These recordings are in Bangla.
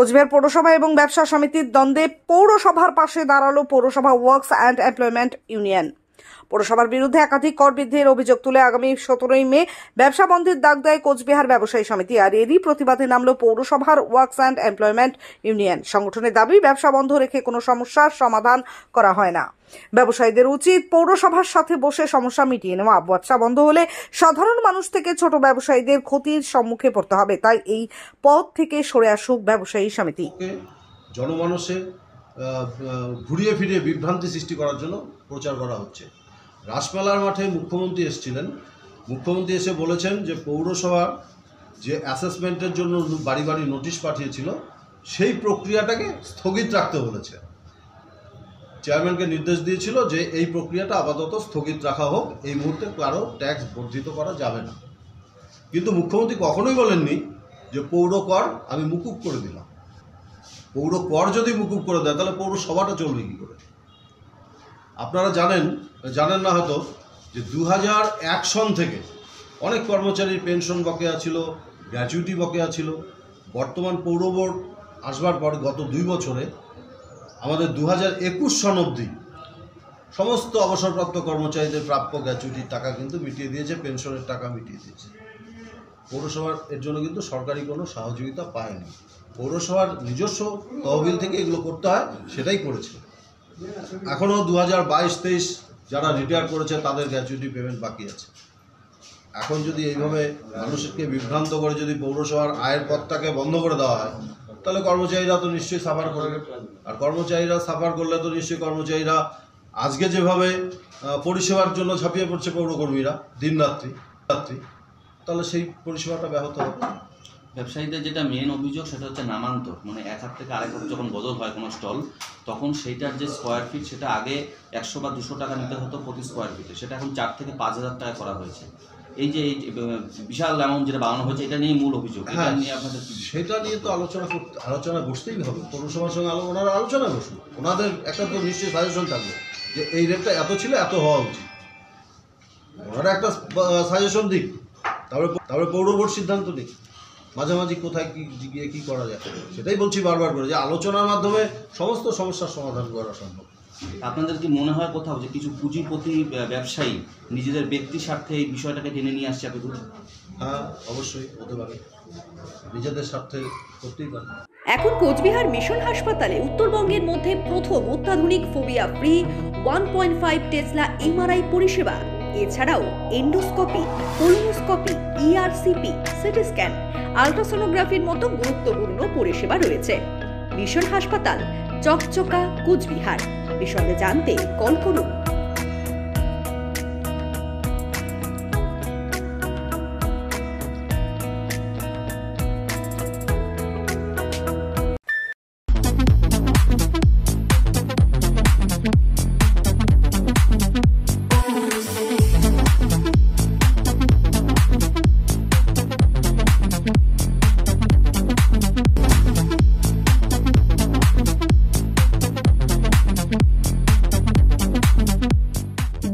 কোচবিহার পৌরসভা এবং ব্যবসা সমিতির দ্বন্দ্বে পৌরসভার পাশে দাঁড়ালো পৌরসভা ওয়ার্কস অ্যান্ড এমপ্লয়মেন্ট ইউনিয়ন। পৌরসভার বিরুদ্ধে একাধিক কর বৃদ্ধির অভিযোগ তুলে আগামী 17 মে ব্যবসা বন্ধের ডাক দেয় কোচবিহার ব্যবসায়ী সমিতি। আর এরই প্রতিবাদে নামলো পৌরসভার ওয়ার্কস অ্যান্ড এমপ্লয়মেন্ট ইউনিয়ন। সংগঠনের দাবি, ব্যবসা বন্ধ রেখে কোনো সমস্যার সমাধান করা হয় না। ব্যবসায়ীদের উচিত পৌরসভার সাথে বসে সমস্যা মিটিয়ে নেওয়া। ব্যবসা বন্ধ হলে সাধারণ মানুষ থেকে ছোট ব্যবসায়ীদের ক্ষতির সম্মুখে পড়তে হবে। তাই এই পদ থেকে সরে আসুক ব্যবসায়ী সমিতি। জনমানসে ঘুরিয়ে ফিরিয়ে বিভ্রান্তি সৃষ্টি করার জন্য প্রচার করা হচ্ছে। রাসমেলার মাঠে মুখ্যমন্ত্রী এসেছিলেন। মুখ্যমন্ত্রী এসে বলেছেন যে পৌরসভা যে অ্যাসেসমেন্টের জন্য বাড়ি বাড়ি নোটিশ পাঠিয়েছিল সেই প্রক্রিয়াটাকে স্থগিত রাখতে বলেছে। চেয়ারম্যানকে নির্দেশ দিয়েছিল যে এই প্রক্রিয়াটা আপাতত স্থগিত রাখা হোক, এই মুহূর্তে কারো ট্যাক্স বর্ধিত করা যাবে না। কিন্তু মুখ্যমন্ত্রী কখনোই বলেননি যে পৌর কর আমি মুকুব করে দিলাম। পৌর কর যদি মুকুব করে দেয় তাহলে পৌরসভাটা চলবে কী করে? আপনারা জানেন না হয়তো যে 2001 সন থেকে অনেক কর্মচারীর পেনশন বকেয়া ছিল, গ্র্যাচুইটি বকেয়া ছিল। বর্তমান পৌর বোর্ড আসবার পর গত 2 বছরে আমাদের 2021 সন অবধি সমস্ত অবসরপ্রাপ্ত কর্মচারীদের প্রাপ্য গ্র্যাচুইটির টাকা কিন্তু মিটিয়ে দিয়েছে, পেনশনের টাকা মিটিয়ে দিয়েছে। পৌরসভার এর জন্য কিন্তু সরকারি কোনো সহযোগিতা পায়নি। পৌরসভার নিজস্ব তহবিল থেকে এগুলো করতে হয়, সেটাই করেছে। এখনও 2022-23 যারা রিটায়ার করেছে তাদের গ্র্যাচুইটি পেমেন্ট বাকি আছে। এখন যদি এইভাবে মানুষকে বিভ্রান্ত করে যদি পৌরসভার আয়ের পথটাকে বন্ধ করে দেওয়া হয় তাহলে কর্মচারীরা তো নিশ্চয়ই সাফার করবে। আর কর্মচারীরা সাফার করলে তো নিশ্চয়ই কর্মচারীরা আজকে যেভাবে পরিষেবার জন্য ঝাঁপিয়ে পড়ছে পৌরকর্মীরা দিন রাত্রি, তাহলে সেই পরিষেবাটা ব্যাহত হবে। ব্যবসায়ীদের যেটা মেন অভিযোগ সেটা হচ্ছে নামান্তর, মানে এক হাত থেকে আরেক হাত যখন বদল হয় কোনো স্টল, তখন সেইটার যে স্কোয়ার ফিট সেটা আগে 100 বা 200 টাকা নিতে হতো প্রতি স্কোয়ার ফিটে, সেটা এখন 4 থেকে 5,000 টাকা করা হয়েছে। এই যে বিশাল অ্যামাউন্ট যেটা বাড়ানো হয়েছে, এটা নিয়ে মূল অভিযোগ। হ্যাঁ, সেটা নিয়ে তো আলোচনা বসতেই হবে। পৌরসভার সঙ্গে ওনারা আলোচনা বসুন, ওনাদের একটা তো নিশ্চয়ই সাজেশন থাকবে যে এই রেটটা এত ছিল, এত হওয়া উচিত। ওনারা একটা সাজেশন দিক, তারপরে পৌর বোর্ড সিদ্ধান্ত নিক মাঝামাঝি কোথায় গিয়ে কী করা যায়। সেটাই বলছি বারবার করে যে আলোচনার মাধ্যমে সমস্ত সমস্যার সমাধান করা সম্ভব। আপনাদের কি মনে হয় কোথাও যে কিছু পুঁজিপতি ব্যবসায়ী নিজেদের ব্যক্তি স্বার্থে এই বিষয়টাকে টেনে নিয়ে আসছে এতদূর? হ্যাঁ, অবশ্যই হতে পারে, নিজেদের স্বার্থে করতেই পারে। এখন কোচবিহার মিশন হাসপাতালে উত্তরবঙ্গের মধ্যে প্রথম অত্যাধুনিক ফোবিয়া ফ্রি 1.5 টেসলা এমআরআই পরিষেবা। এছাড়াও endoscopy, colonoscopy, ERCP, CT scan, আলট্রাসোনোগ্রাফির মতো গুরুত্বপূর্ণ পরিষেবা রয়েছে। মিশন হাসপাতাল, চকচকা, কোচবিহার। বিশদে জানতে কল করুন।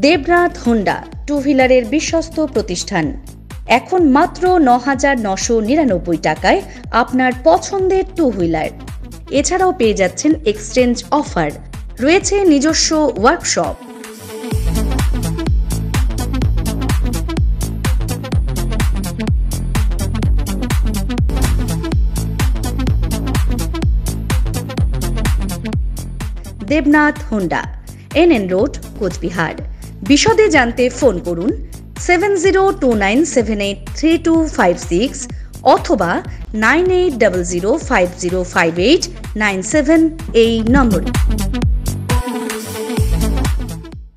দেবনাথ হোন্ডা টু হুইলারের বিশ্বস্ত প্রতিষ্ঠান। এখন মাত্র 9,999 টাকায় আপনার পছন্দের টু হুইলার। এছাড়াও পেয়ে যাচ্ছেন এক্সচেঞ্জ অফার। রয়েছে নিজস্ব workshop. Debnath Honda, NN road, Cooch Behar. বিশদে জানতে ফোন করুন 7029783256 অথবা 9800505897 এই নম্বরে।